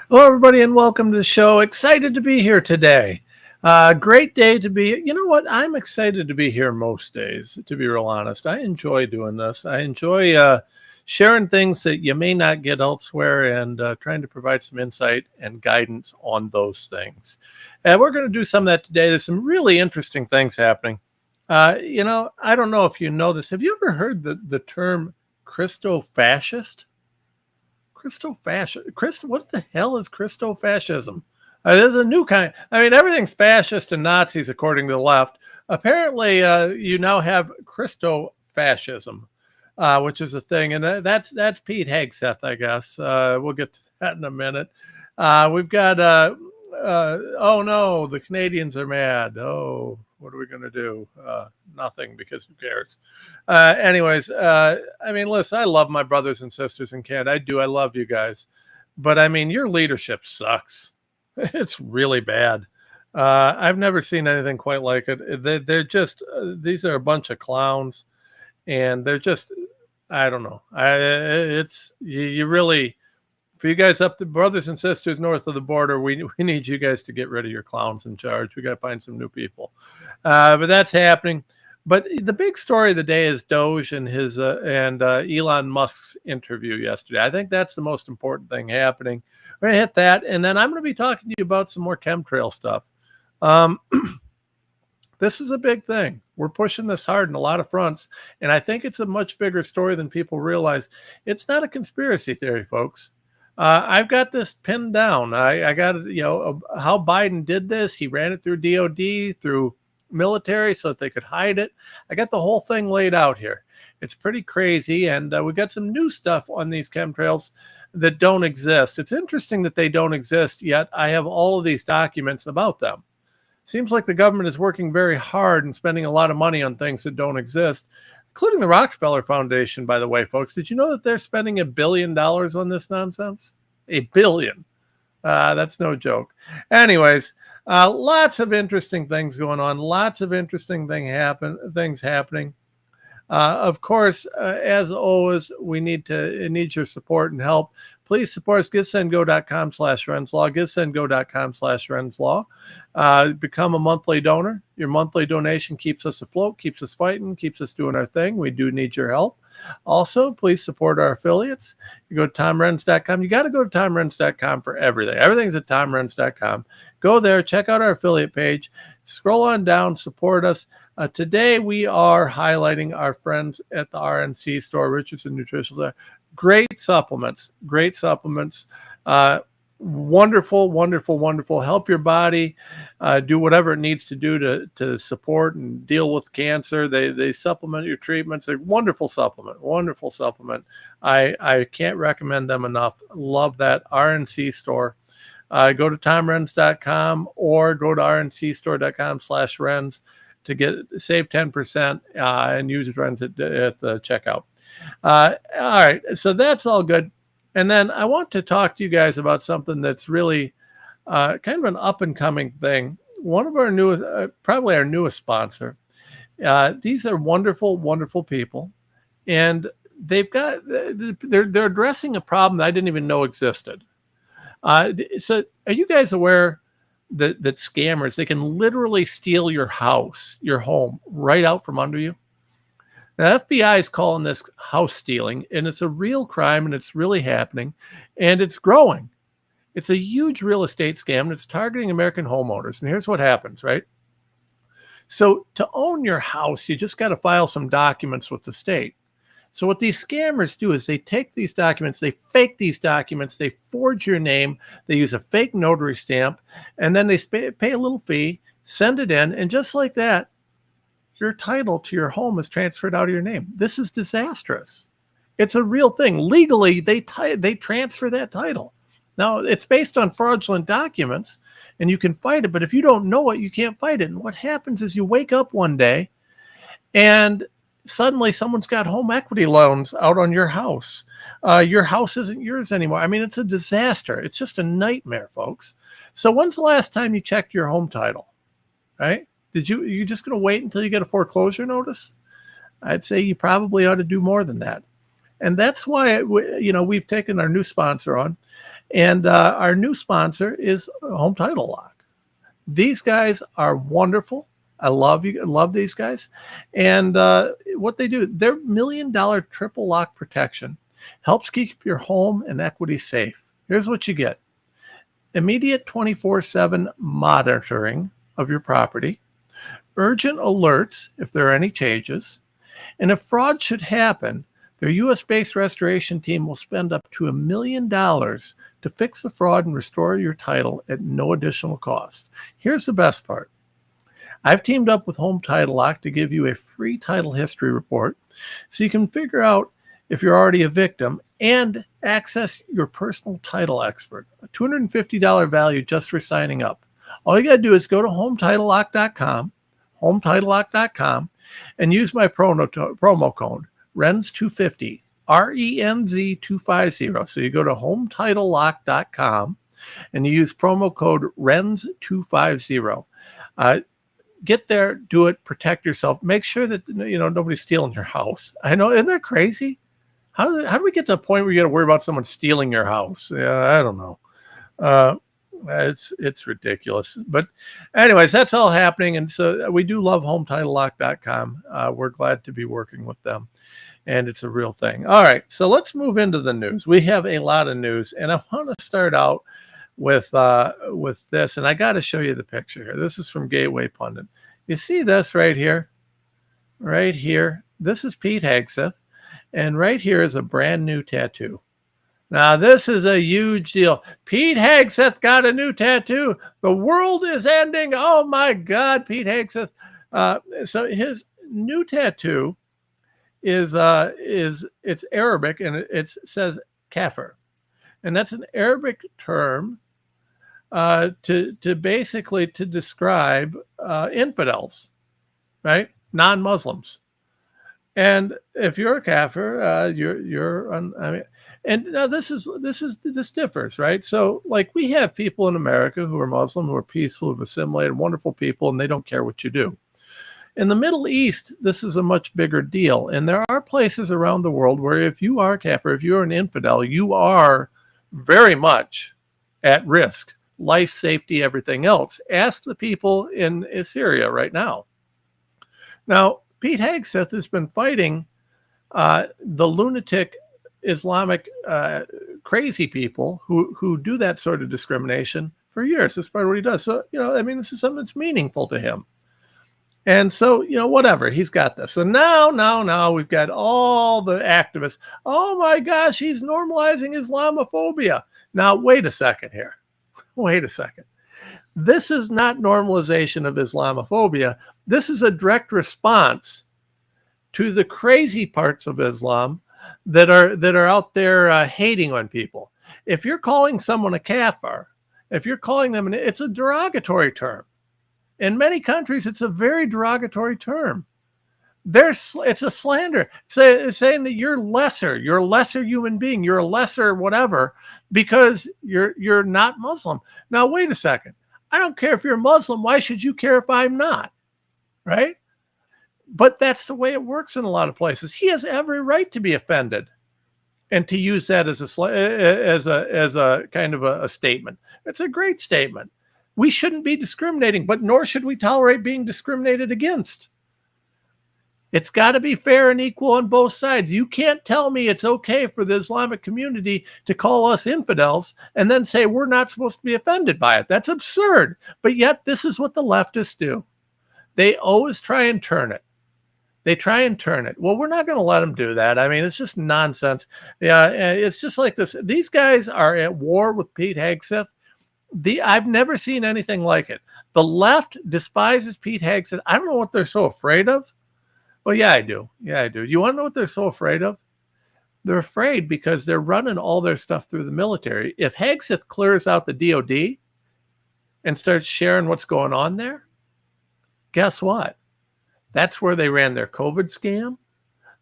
Hello, everybody, and welcome to the show. Excited to be here today. Great day to be. You know what? I'm excited to be here most days, to be real honest. I enjoy doing this. I enjoy sharing things that you may not get elsewhere and trying to provide some insight and guidance on those things. And we're going to do some of that today. There's some really interesting things happening. I don't know if you know this. Have you ever heard the term Christo-fascist? What the hell is Christo-fascism? There's a new kind. I mean, everything's fascist and Nazis, according to the left. Apparently, you now have Christo-fascism, which is a thing, and that's Pete Hegseth, I guess. We'll get to that in a minute. We've got. Oh no, the Canadians are mad. Oh, what are we going to do? Nothing, because who cares? I mean, listen, I love my brothers and sisters in Canada. I do. I love you guys. But I mean, your leadership sucks. It's really bad. I've never seen anything quite like it. They're just, these are a bunch of clowns, and they're just, I don't know. You really, for you guys up the brothers and sisters north of the border, we need you guys to get rid of your clowns in charge. We got to find some new people. But that's happening. But the big story of the day is Doge and his Elon Musk's interview yesterday. I think that's the most important thing happening. We're going to hit that, and then I'm going to be talking to you about some more chemtrail stuff. This is a big thing. We're pushing this hard in a lot of fronts, and I think it's a much bigger story than people realize. It's not a conspiracy theory, folks. I've got this pinned down. I got it, how Biden did this. He ran it through DOD, through military, so that they could hide it. I got the whole thing laid out here. It's pretty crazy, and we got some new stuff on these chemtrails that don't exist. It's interesting that they don't exist, yet I have all of these documents about them. Seems like the government is working very hard and spending a lot of money on things that don't exist, including the Rockefeller Foundation, by the way, folks. Did you know that they're spending $1 billion on this nonsense? $1 billion. That's no joke. Anyways, lots of interesting things going on. Lots of interesting things happening. Of course, as always, it needs your support and help. Please support us. GiveSendGo.com/Renslaw. GiveSendGo.com/Renslaw. Become a monthly donor. Your monthly donation keeps us afloat, keeps us fighting, keeps us doing our thing. We do need your help. Also, please support our affiliates. You go to TomRenz.com. You got to go to TomRenz.com for everything. Everything's at TomRenz.com. Go there, check out our affiliate page, scroll on down, support us. Today, we are highlighting our friends at the RNC store, Richardson Nutritional. Great supplements. Wonderful, wonderful, wonderful. Help your body do whatever it needs to do to support and deal with cancer. They supplement your treatments. A wonderful supplement. I can't recommend them enough. Love that RNC store. Go to TomRenz.com or go to rncstore.com/Renz to save 10% and use Renz at the checkout. All right, so that's all good. And then I want to talk to you guys about something that's really kind of an up-and-coming thing. One of our newest, probably our newest sponsor. These are wonderful, wonderful people, and they're addressing a problem that I didn't even know existed. So, are you guys aware that scammers, they can literally steal your house, your home, right out from under you? The FBI is calling this house stealing, and it's a real crime, and it's really happening, and it's growing. It's a huge real estate scam, and it's targeting American homeowners. And here's what happens, right? So to own your house, you just got to file some documents with the state. So what these scammers do is they take these documents, they fake these documents, they forge your name, they use a fake notary stamp, and then they pay a little fee, send it in, and just like that, your title to your home is transferred out of your name. This is disastrous. It's a real thing. Legally, they transfer that title. Now, it's based on fraudulent documents, and you can fight it, but if you don't know it, you can't fight it. And what happens is you wake up one day, and suddenly someone's got home equity loans out on your house. Your house isn't yours anymore. I mean, it's a disaster. It's just a nightmare, folks. So when's the last time you checked your home title, right? You just going to wait until you get a foreclosure notice? I'd say you probably ought to do more than that. And that's why, we've taken our new sponsor on. And our new sponsor is Home Title Lock. These guys are wonderful. I love these guys. And what they do, their $1 million triple lock protection helps keep your home and equity safe. Here's what you get: immediate 24/7 monitoring of your property, urgent alerts if there are any changes, and if fraud should happen, their US-based restoration team will spend up to $1 million to fix the fraud and restore your title at no additional cost. Here's the best part. I've teamed up with Home Title Lock to give you a free title history report so you can figure out if you're already a victim and access your personal title expert. A $250 value just for signing up. All you got to do is go to HometitleLock.com, HometitleLock.com, and use my promo code RENZ250, RENZ250. So you go to HometitleLock.com and you use promo code RENZ250. Get there, do it, protect yourself. Make sure that nobody's stealing your house. I know, isn't that crazy? How do we get to a point where you got to worry about someone stealing your house? Yeah, I don't know. It's ridiculous. But anyways, that's all happening. And so we do love HometitleLock.com. We're glad to be working with them. And it's a real thing. All right, so let's move into the news. We have a lot of news, and I want to start out with this, and I got to show you the picture here. This is from Gateway Pundit. You see this right here? Right here. This is Pete Hegseth, and right here is a brand new tattoo. Now, this is a huge deal. Pete Hegseth got a new tattoo. The world is ending. Oh, my God, Pete Hegseth. So his new tattoo is it's Arabic, and it says kafir. And that's an Arabic term to basically to describe infidels, right? Non-Muslims. And if you're a kafir, and now this differs, right? So like we have people in America who are Muslim, who are peaceful, who've assimilated, wonderful people, and they don't care what you do. In the Middle East, this is a much bigger deal. And there are places around the world where if you are a kafir, if you're an infidel, you are very much at risk, life, safety, everything else. Ask the people in Syria right now. Now, Pete Hegseth has been fighting the lunatic Islamic crazy people who do that sort of discrimination for years. That's part of what he does. So, this is something that's meaningful to him. And so, whatever, he's got this. So now we've got all the activists. Oh my gosh, he's normalizing Islamophobia. Now, wait a second here. Wait a second. This is not normalization of Islamophobia. This is a direct response to the crazy parts of Islam that are out there hating on people. If you're calling someone a kafir, if you're calling them, it's a derogatory term. In many countries, it's a very derogatory term. It's a slander. It's saying that you're a lesser human being, you're a lesser whatever, because you're not Muslim. Now, wait a second. I don't care if you're Muslim. Why should you care if I'm not? Right? But that's the way it works in a lot of places. He has every right to be offended and to use that as a kind of a statement. It's a great statement. We shouldn't be discriminating, but nor should we tolerate being discriminated against. It's got to be fair and equal on both sides. You can't tell me it's okay for the Islamic community to call us infidels and then say we're not supposed to be offended by it. That's absurd. But yet this is what the leftists do. They always try and turn it. Well, we're not going to let them do that. I mean, it's just nonsense. Yeah, it's just like this. These guys are at war with Pete Hegseth. I've never seen anything like it. The left despises Pete Hegseth. I don't know what they're so afraid of. Well, yeah, I do. You want to know what they're so afraid of? They're afraid because they're running all their stuff through the military. If Hegseth clears out the DOD and starts sharing what's going on there, guess what? That's where they ran their COVID scam.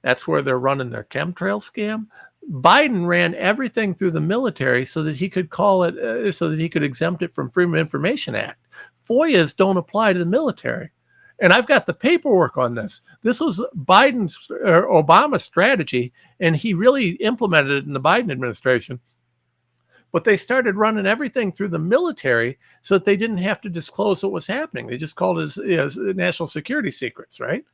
That's where they're running their chemtrail scam. Biden ran everything through the military so that he could so that he could exempt it from Freedom of Information Act. FOIAs don't apply to the military. And I've got the paperwork on this. This was Biden's or Obama's strategy, and he really implemented it in the Biden administration. but they started running everything through the military so that they didn't have to disclose what was happening. They just called it as national security secrets, right?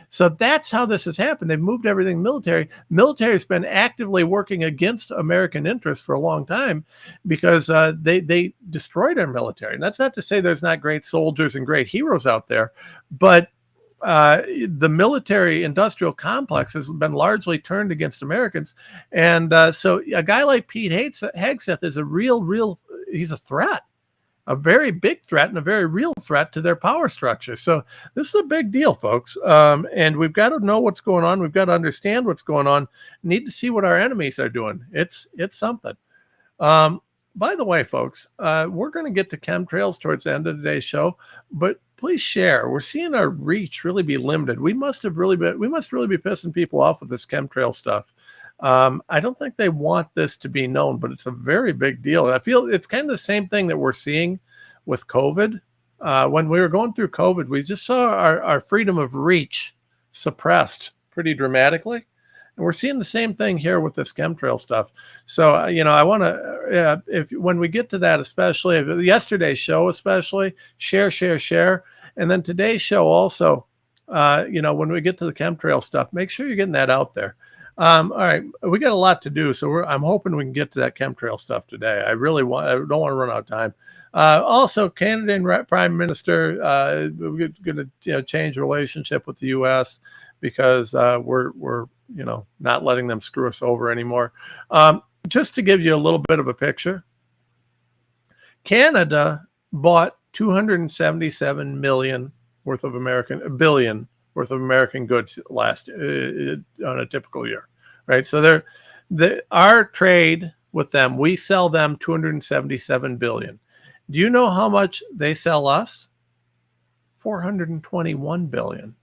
So that's how this has happened. They've moved everything military. Military has been actively working against American interests for a long time because they destroyed our military. And that's not to say there's not great soldiers and great heroes out there, but the military industrial complex has been largely turned against Americans. And so a guy like Pete Hegseth is he's a threat, a very big threat and a very real threat to their power structure. So this is a big deal, folks. And we've got to know what's going on. We've got to understand what's going on. Need to see what our enemies are doing. It's something. By the way, folks, we're going to get to chemtrails towards the end of today's show, but please share. We're seeing our reach really be limited. We must really be pissing people off with this chemtrail stuff. I don't think they want this to be known, but it's a very big deal. I feel it's kind of the same thing that we're seeing with COVID. When we were going through COVID, we just saw our freedom of reach suppressed pretty dramatically. And we're seeing the same thing here with this chemtrail stuff. So, I want to, when we get to that, especially yesterday's show, especially share. And then today's show also, when we get to the chemtrail stuff, make sure you're getting that out there. All right, we got a lot to do, so I'm hoping we can get to that chemtrail stuff today. I don't want to run out of time. Also, Canadian Prime Minister, we're going to change relationship with the U.S. because we're not letting them screw us over anymore. Just to give you a little bit of a picture, Canada bought 277 billion worth of American goods last on a typical year, right? So our trade with them, we sell them 277 billion. Do you know how much they sell us? 421 billion.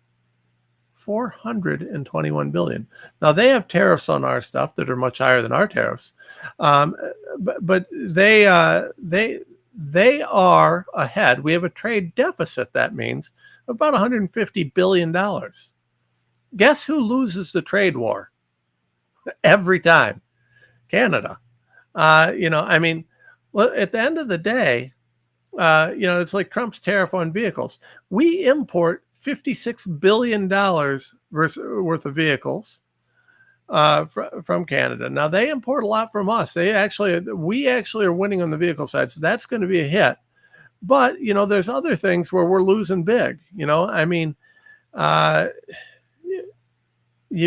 421 billion. Now they have tariffs on our stuff that are much higher than our tariffs, but they are ahead. We have a trade deficit. That means about $150 billion. Guess who loses the trade war every time? Canada. At the end of the day, it's like Trump's tariff on vehicles. We import $56 billion worth of vehicles from Canada. Now they import a lot from us. We actually are winning on the vehicle side, so that's going to be a hit. But there's other things where we're losing big. You've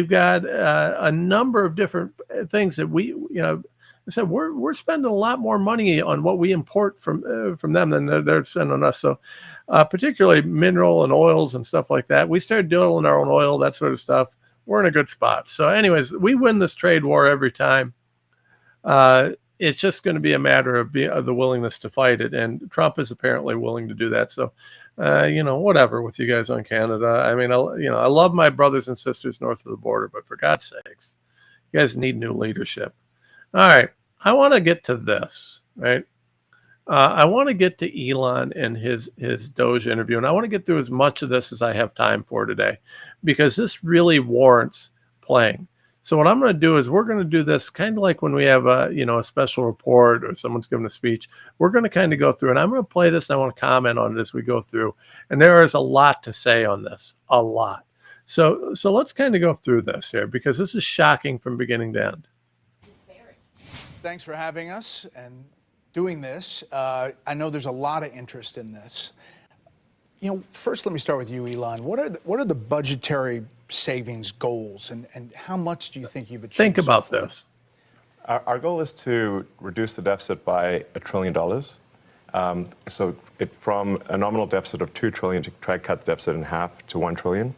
got a number of different things that I said we're spending a lot more money on what we import from them than they're spending on us. So particularly mineral and oils and stuff like that. We started doing our own oil, that sort of stuff. We're in a good spot. So anyways, we win this trade war every time. It's just going to be a matter of the willingness to fight it. And Trump is apparently willing to do that. So, whatever with you guys on Canada. I love my brothers and sisters north of the border, but for God's sakes, you guys need new leadership. All right. I want to get to this, right? I want to get to Elon and his Doge interview. And I want to get through as much of this as I have time for today, because this really warrants playing. So what I'm going to do is we're going to do this kind of like when we have a special report or someone's giving a speech. We're going to kind of go through, and I'm going to play this. And I want to comment on it as we go through. And there is a lot to say on this, a lot. So let's kind of go through this here, because this is shocking from beginning to end. Thanks for having us and doing this. I know there's a lot of interest in this. First, let me start with you, Elon. What are the budgetary savings goals, and how much do you think you've achieved? Think about this. Our goal is to reduce the deficit by $1 trillion. From a nominal deficit of $2 trillion to try to cut the deficit in half to $1 trillion,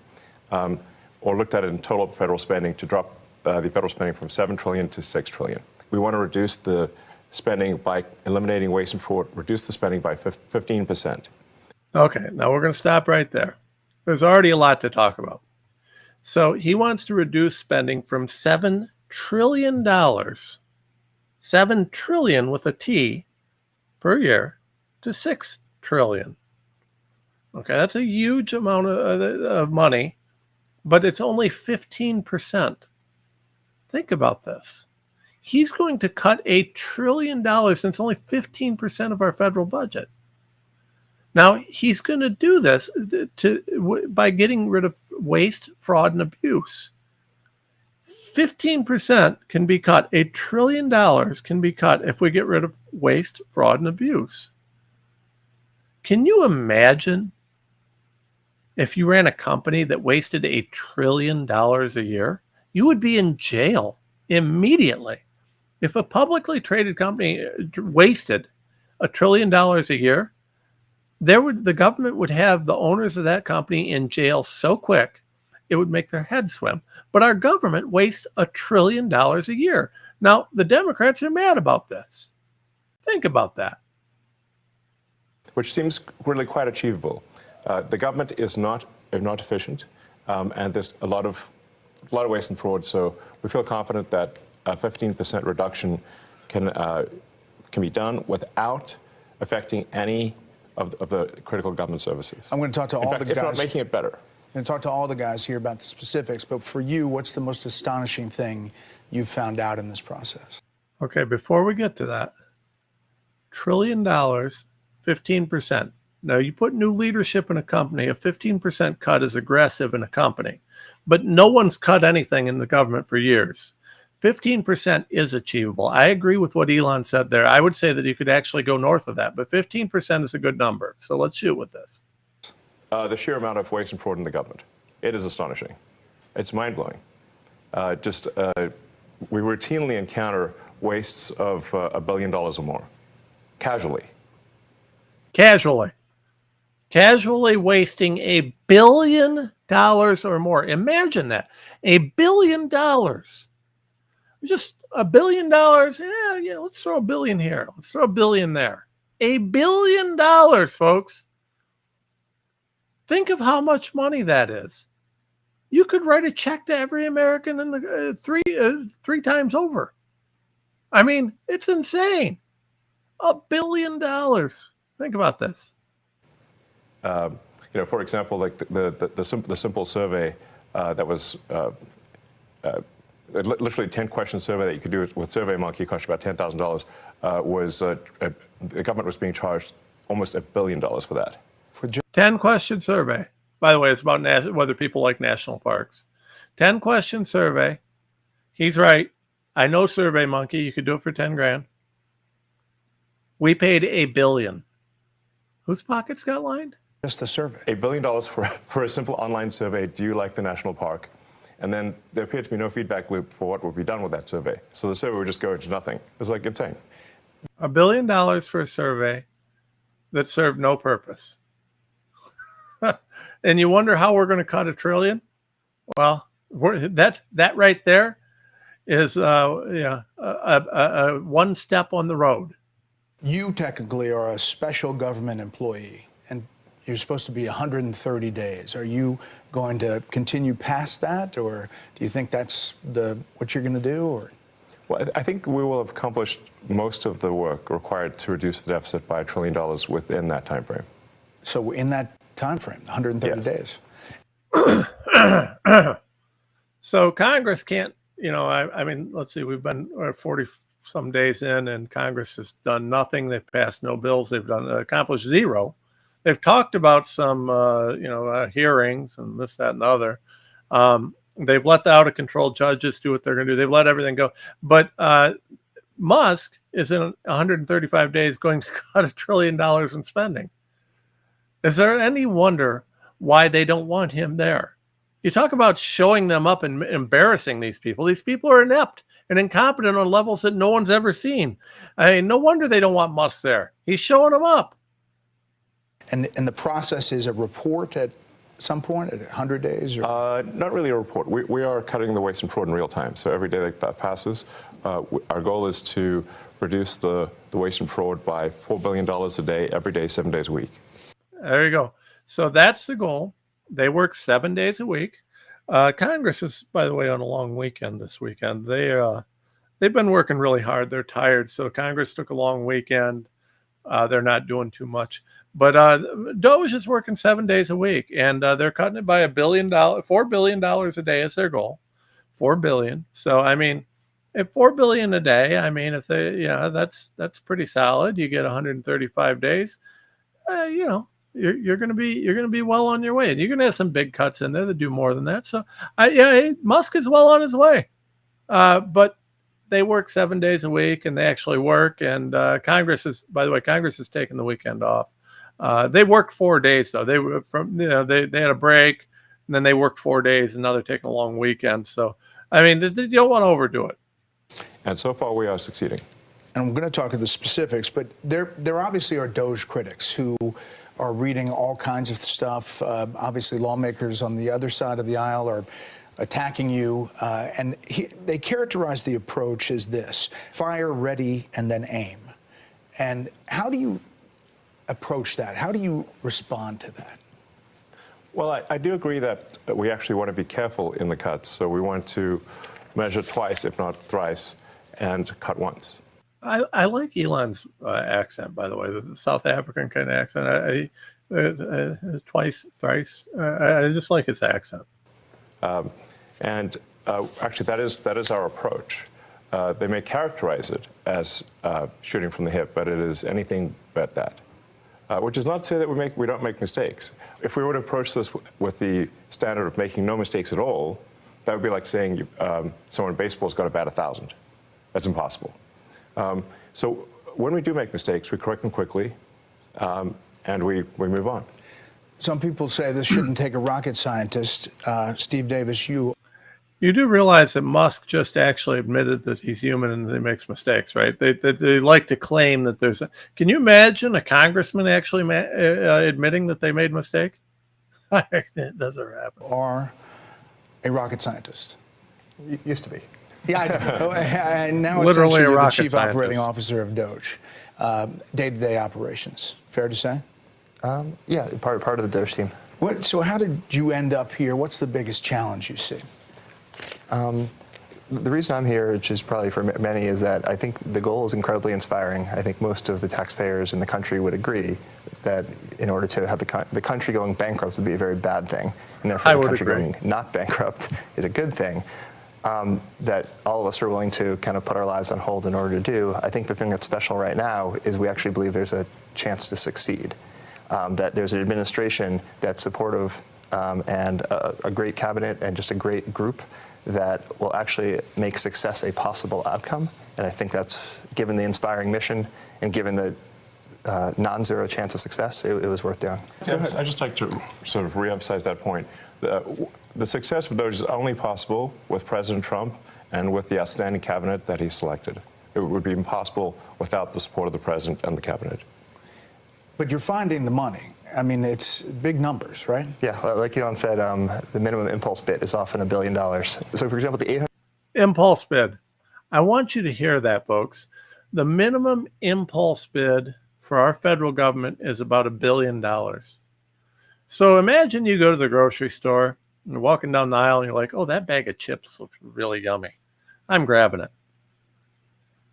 or looked at it in total federal spending to drop the federal spending from $7 trillion to $6 trillion. We want to reduce the spending by eliminating waste and fraud, reduce the spending by 15%. Okay, now we're going to stop right there. There's already a lot to talk about. So he wants to reduce spending from $7 trillion, $7 trillion with a T per year, to $6 trillion. Okay, that's a huge amount of money, but it's only 15%. Think about this. He's going to cut $1 trillion, and it's only 15% of our federal budget. Now, he's going to do this by getting rid of waste, fraud, and abuse. 15% can be cut. $1 trillion can be cut if we get rid of waste, fraud, and abuse. Can you imagine if you ran a company that wasted $1 trillion a year? You would be in jail immediately. If a publicly traded company wasted $1 trillion a year, the government would have the owners of that company in jail so quick it would make their head swim. But our government wastes $1 trillion a year. Now, the Democrats are mad about this. Think about that. Which seems really quite achievable. The government is not efficient, and there's a lot of waste and fraud. So we feel confident that a 15% reduction can be done without affecting any of the critical government services. I'm going to talk to all the guys. If not making it better. I'm going to talk to all the guys here about the specifics. But for you, what's the most astonishing thing you've found out in this process? Okay, before we get to that, $1 trillion, 15%. Now, you put new leadership in a company, a 15% cut is aggressive in a company. But no one's cut anything in the government for years. 15% is achievable. I agree with what Elon said there. I would say that you could actually go north of that, but 15% is a good number. So let's shoot with this. The sheer amount of waste and fraud in the government, it is astonishing. It's mind-blowing. We routinely encounter wastes of $1 billion or more, casually. Casually wasting $1 billion or more. Imagine that. $1 billion. Just $1 billion. Yeah, let's throw $1 billion here. Let's throw $1 billion there. $1 billion, folks. Think of how much money that is. You could write a check to every American in the three times over. I mean, it's insane. $1 billion. Think about this. For example, like the simple survey that was literally 10-question survey that you could do with SurveyMonkey, cost you about $10,000. The government was being charged almost $1 billion for that. 10-question survey. By the way, it's about whether people like national parks. 10-question survey. He's right. I know SurveyMonkey. You could do it for 10 grand. We paid $1 billion. Whose pockets got lined? Just the survey. $1 billion for a simple online survey. Do you like the national park? And then there appeared to be no feedback loop for what would be done with that survey. So the survey would just go into nothing. It was like insane. $1 billion for a survey that served no purpose. And you wonder how we're going to cut $1 trillion? Well, that right there is one step on the road. You technically are a special government employee, and you're supposed to be 130 days. Are you going to continue past that, or do you think that's what you're going to do? Or? Well, I think we will have accomplished most of the work required to reduce the deficit by $1 trillion within that time frame. So in that time frame, 130 days. So Congress can't, I mean, let's see, we've been 40 some days in, and Congress has done nothing. They've passed no bills. They've accomplished zero. They've talked about some, hearings and this, that, and the other. They've let the out-of-control judges do what they're going to do. They've let everything go. But Musk is in 135 days going to cut $1 trillion in spending. Is there any wonder why they don't want him there? You talk about showing them up and embarrassing these people. These people are inept and incompetent on levels that no one's ever seen. I mean, no wonder they don't want Musk there. He's showing them up. And the process is a report at some point, at 100 days? Or? Not really a report. We are cutting the waste and fraud in real time. So every day that passes, our goal is to reduce the waste and fraud by $4 billion a day, every day, 7 days a week. There you go. So that's the goal. They work 7 days a week. Congress is, by the way, on a long weekend this weekend. They've been working really hard. They're tired. So Congress took a long weekend. They're not doing too much. But Doge is working 7 days a week, and they're cutting it by $1 billion, $4 billion a day is their goal. $4 billion. So, I mean, At $4 billion a day, I mean, if they, that's pretty solid. You get 135 days. You're going to be well on your way, and you're going to have some big cuts in there that do more than that. So, Musk is well on his way, but they work 7 days a week, and they actually work. And Congress is taking the weekend off. They worked 4 days though. They were they had a break, and then they worked 4 days, and now they're taking a long weekend. So, I mean, you don't want to overdo it. And so far, we are succeeding. And I'm going to talk to the specifics, but there obviously are Doge critics who are reading all kinds of stuff. Obviously, lawmakers on the other side of the aisle are attacking you, and they characterize the approach as this: fire, ready, and then aim. And how do you approach that? How do you respond to that? Well, I do agree that we actually want to be careful in the cuts. So we want to measure twice, if not thrice, and cut once. I like Elon's accent, by the way, the South African kind of accent. Twice, thrice. I just like his accent. Actually, that is our approach. They may characterize it as shooting from the hip, but it is anything but that. Which is not to say that we don't make mistakes. If we were to approach this with the standard of making no mistakes at all, that would be like saying someone in baseball's got to bat 1,000. That's impossible. So when we do make mistakes, we correct them quickly, and we move on. Some people say this shouldn't take a rocket scientist. Steve Davis, you do realize that Musk just actually admitted that he's human and that he makes mistakes, right? They like to claim that there's a... Can you imagine a congressman actually admitting that they made a mistake? It doesn't happen. are a rocket scientist. Used to be. Yeah, and now Literally essentially a you're the rocket chief scientist. operating officer of Doge, day-to-day operations. Fair to say? Yeah, part of the Doge team. So how did you end up here? What's the biggest challenge you see? The reason I'm here, which is probably for many, is that I think the goal is incredibly inspiring. I think most of the taxpayers in the country would agree that in order to have the country going bankrupt would be a very bad thing, and therefore the country going not bankrupt is a good thing. That all of us are willing to kind of put our lives on hold in order to do. I think the thing that's special right now is we actually believe there's a chance to succeed. That there's an administration that's supportive and a great cabinet and just a great group that will actually make success a possible outcome. And I think that's, given the inspiring mission and given the non-zero chance of success, it was worth doing. I'd just like to sort of reemphasize that point. The success of Doge is only possible with President Trump and with the outstanding cabinet that he selected. It would be impossible without the support of the president and the cabinet. But you're finding the money. I mean, it's big numbers, right? Yeah, like Elon said, the minimum impulse bid is often $1 billion. So, for example, the 800 Impulse bid. I want you to hear that, folks. The minimum impulse bid for our federal government is about $1 billion. So imagine you go to the grocery store and you're walking down the aisle and you're like, oh, that bag of chips looks really yummy. I'm grabbing it.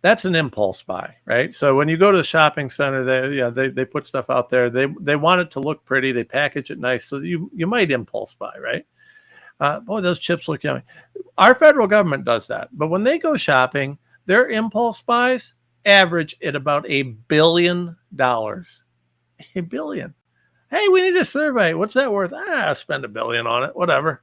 That's an impulse buy, right? So when you go to the shopping center, they put stuff out there. They want it to look pretty. They package it nice. So you might impulse buy, right? Boy, those chips look yummy. Our federal government does that. But when they go shopping, their impulse buys average at about $1 billion. $1 billion. Hey, we need a survey. What's that worth? I'll spend $1 billion on it. Whatever.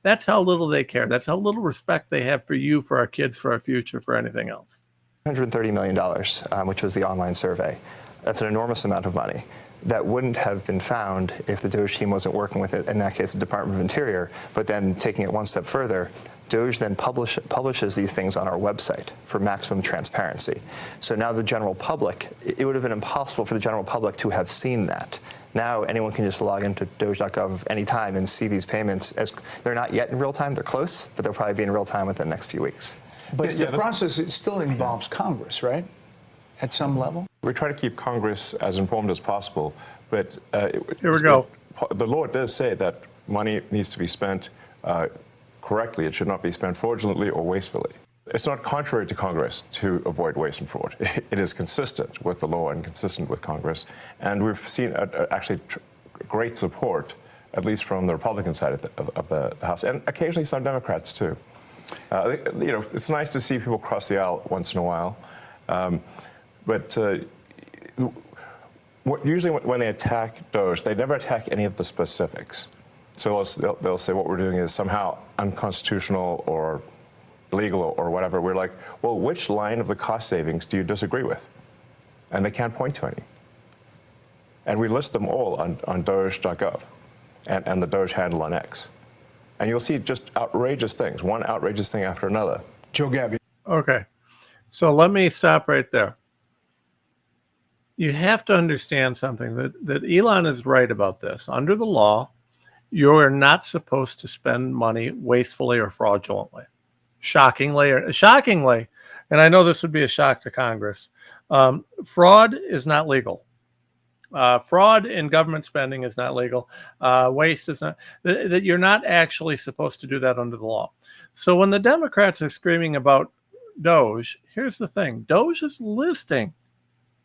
That's how little they care. That's how little respect they have for you, for our kids, for our future, for anything else. $130 million, which was the online survey. That's an enormous amount of money. That wouldn't have been found if the Doge team wasn't working with it, in that case, the Department of Interior. But then taking it one step further, Doge then publishes these things on our website for maximum transparency. So now the general public, it would have been impossible for the general public to have seen that. Now anyone can just log into doge.gov anytime and see these payments. As they're not yet in real time, they're close, but they'll probably be in real time within the next few weeks. But the process, it still involves Congress, right? At some level? We try to keep Congress as informed as possible, but Here we go. The law does say that money needs to be spent correctly. It should not be spent fraudulently or wastefully. It's not contrary to Congress to avoid waste and fraud. It is consistent with the law and consistent with Congress. And we've seen actually great support, at least from the Republican side of the House, and occasionally some Democrats too. It's nice to see people cross the aisle once in a while, but usually when they attack Doge, they never attack any of the specifics. So they'll say what we're doing is somehow unconstitutional or illegal or whatever. We're like, well, which line of the cost savings do you disagree with? And they can't point to any. And we list them all on Doge.gov and the Doge handle on X. And you'll see just outrageous things, one outrageous thing after another. Joe Gabby. Okay. So let me stop right there. You have to understand something, that Elon is right about this. Under the law, you are not supposed to spend money wastefully or fraudulently. Shockingly, and I know this would be a shock to Congress, fraud is not legal. Fraud in government spending is not legal. Waste is not. That you're not actually supposed to do that under the law. So when the Democrats are screaming about Doge, here's the thing. Doge is listing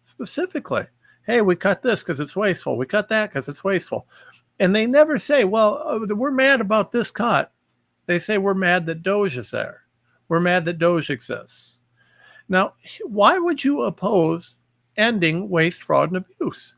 specifically, hey, we cut this because it's wasteful. We cut that because it's wasteful. And they never say, well, we're mad about this cut. They say we're mad that Doge is there. We're mad that Doge exists. Now, why would you oppose ending waste, fraud, and abuse?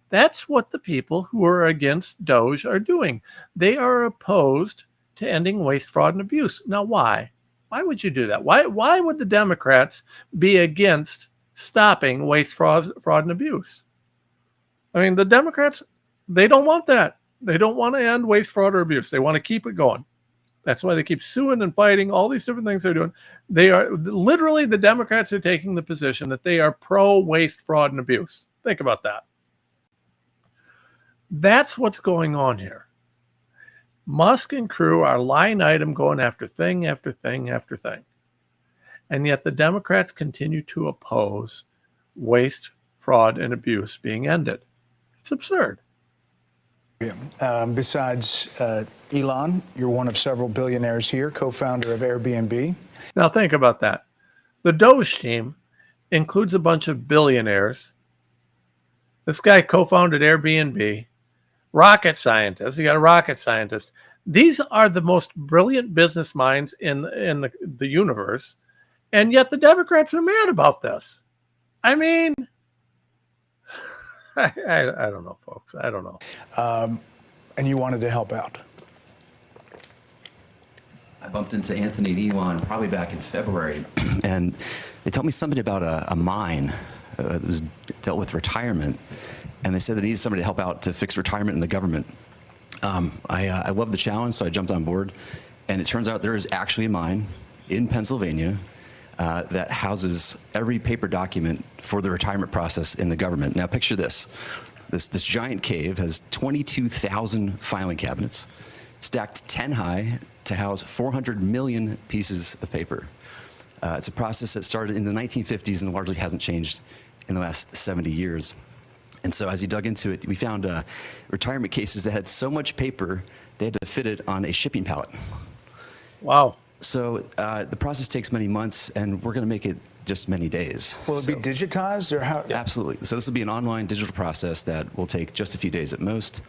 That's what the people who are against Doge are doing. They are opposed to ending waste, fraud, and abuse. Now, why? Why would you do that? Why would the Democrats be against stopping waste, fraud, and abuse? I mean, the Democrats, they don't want that. They don't want to end waste, fraud, or abuse. They want to keep it going. That's why they keep suing and fighting, all these different things they're doing. They are literally, the Democrats are taking the position that they are pro waste, fraud, and abuse. Think about that. That's what's going on here. Musk and crew are line item going after thing after thing after thing. And yet the Democrats continue to oppose waste, fraud, and abuse being ended. It's absurd. Besides Elon, you're one of several billionaires here, co-founder of Airbnb. Now think about that. The Doge team includes a bunch of billionaires. This guy co-founded Airbnb, rocket scientist. You got a rocket scientist. These are the most brilliant business minds in the universe, and yet the Democrats are mad about this. I mean, I don't know, folks. I don't know. And you wanted to help out. I bumped into Anthony and Elon probably back in February, and they told me something about a mine that was dealt with retirement, and they said they needed somebody to help out to fix retirement in the government. I love the challenge, so I jumped on board, and it turns out there is actually a mine in Pennsylvania that houses every paper document for the retirement process in the government. Now picture this. This giant cave has 22,000 filing cabinets, stacked 10 high to house 400 million pieces of paper. It's a process that started in the 1950s and largely hasn't changed in the last 70 years. And so as you dug into it, we found retirement cases that had so much paper, they had to fit it on a shipping pallet. Wow. So the process takes many months, and we're going to make it just many days. Will it be digitized, or how? Absolutely. So this will be an online digital process that will take just a few days at most.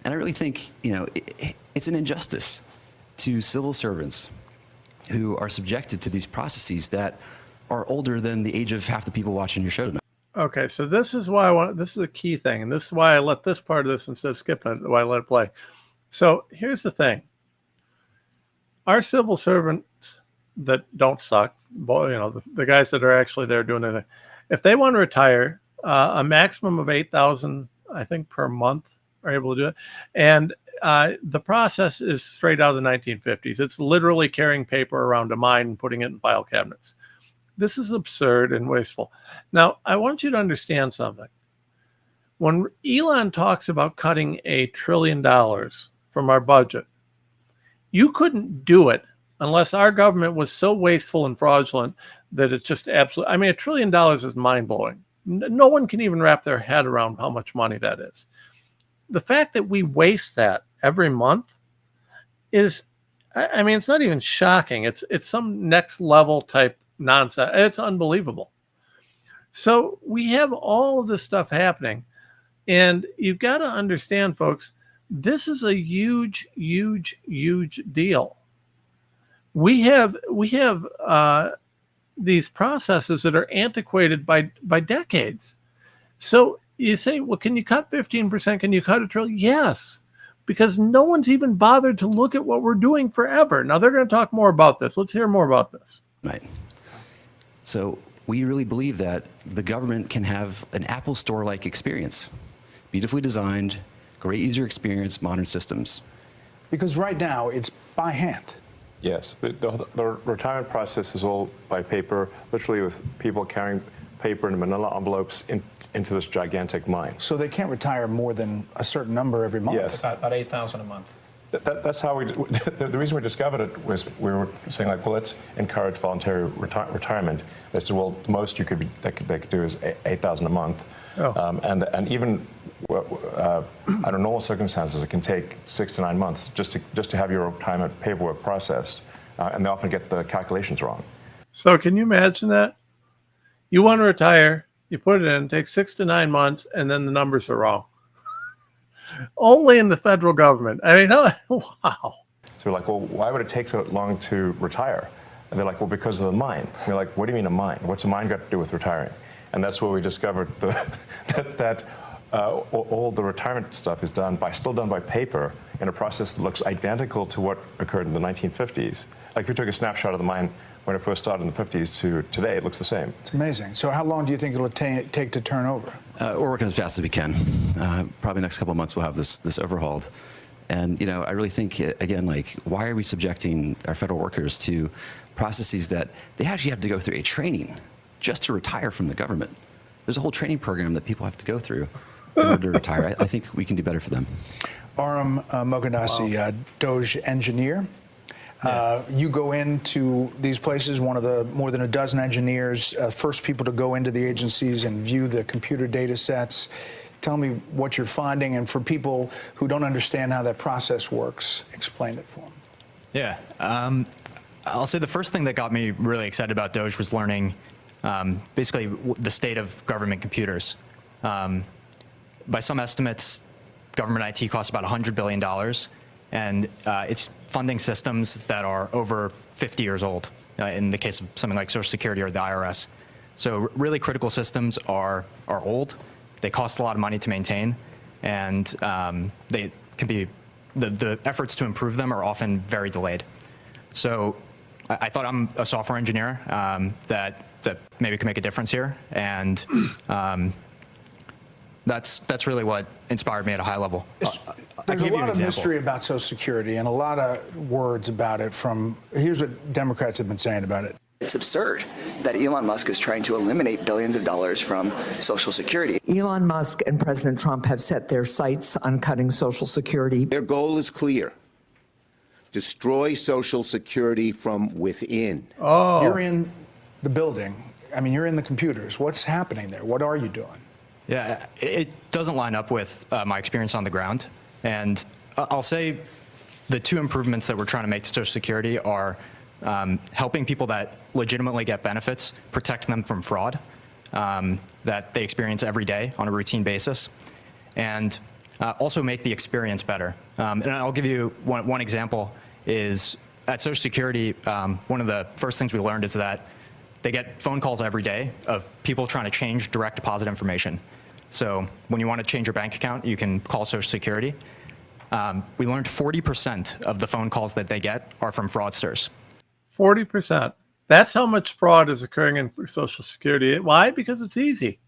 And I really think, it's an injustice to civil servants who are subjected to these processes that are older than the age of half the people watching your show tonight. Okay, so this is why this is a key thing, and this is why I let this part of this instead of skipping it, why I let it play. So here's the thing. Our civil servants that don't suck, the guys that are actually there doing their thing, if they want to retire, a maximum of 8,000, I think, per month are able to do it. And the process is straight out of the 1950s. It's literally carrying paper around a mine and putting it in file cabinets. This is absurd and wasteful. Now, I want you to understand something. When Elon talks about cutting $1 trillion from our budget, you couldn't do it unless our government was so wasteful and fraudulent that it's just absolute. I mean, $1 trillion is mind-blowing. No one can even wrap their head around how much money that is. The fact that we waste that every month is, I mean, it's not even shocking. It's some next level type nonsense. It's unbelievable. So we have all of this stuff happening, and you've got to understand, folks, this is a huge, huge, huge deal. we have these processes that are antiquated by decades. So you say, well, can you cut 15%? Can you cut $1 trillion? Yes, because no one's even bothered to look at what we're doing forever. Now they're going to talk more about this. Let's hear more about this. Right. So we really believe that the government can have an Apple Store-like experience, beautifully designed, great user experience, modern systems. Because right now it's by hand. Yes, the retirement process is all by paper, literally with people carrying paper in manila envelopes into this gigantic mine. So they can't retire more than a certain number every month? Yes. About 8,000 a month. That's how the reason we discovered it was we were saying, like, well, let's encourage voluntary retirement. They said, well, the most they could do is 8,000 a month. Oh. And even under normal circumstances, it can take 6 to 9 months just to have your retirement paperwork processed, and they often get the calculations wrong. So can you imagine that? You want to retire, you put it in, takes 6 to 9 months, and then the numbers are wrong. Only in the federal government. I mean, wow. So we're like, well, why would it take so long to retire? And they're like, well, because of the mine. We're like, what do you mean a mine? What's a mine got to do with retiring? And that's where we discovered that all the retirement stuff is still done by paper in a process that looks identical to what occurred in the 1950s. Like if you took a snapshot of the mine when it first started in the 50s to today, it looks the same. It's amazing. So how long do you think it'll take to turn over? We're working as fast as we can. Probably next couple of months we'll have this overhauled. And I really think, again, like, why are we subjecting our federal workers to processes that they actually have to go through a training just to retire from the government? There's a whole training program that people have to go through in order to retire. I think we can do better for them. Aram Moghadassi, Doge engineer. You go into these places, one of the more than a dozen engineers, first people to go into the agencies and view the computer data sets. Tell me what you're finding, and for people who don't understand how that process works, explain it for them. Yeah, I'll say the first thing that got me really excited about Doge was learning basically the state of government computers. By some estimates, government IT costs about $100 billion, and it's funding systems that are over 50 years old, in the case of something like Social Security or the IRS. So really critical systems are old, they cost a lot of money to maintain, and they can be, the efforts to improve them are often very delayed. So I thought I'm a software engineer that maybe could make a difference here, and that's really what inspired me at a high level. There's a lot of mystery about Social Security and a lot of words about it here's what Democrats have been saying about it. It's absurd that Elon Musk is trying to eliminate billions of dollars from Social Security. Elon Musk and President Trump have set their sights on cutting Social Security. Their goal is clear: destroy Social Security from within. Oh. You're in the building. I mean, you're in the computers. What's happening there? What are you doing? Yeah, it doesn't line up with my experience on the ground. And I'll say the two improvements that we're trying to make to Social Security are helping people that legitimately get benefits, protect them from fraud that they experience every day on a routine basis, and also make the experience better. And I'll give you one example is at Social Security, one of the first things we learned is that they get phone calls every day of people trying to change direct deposit information. So when you want to change your bank account, you can call Social Security. We learned 40% of the phone calls that they get are from fraudsters. 40%. That's how much fraud is occurring in Social Security. Why? Because it's easy.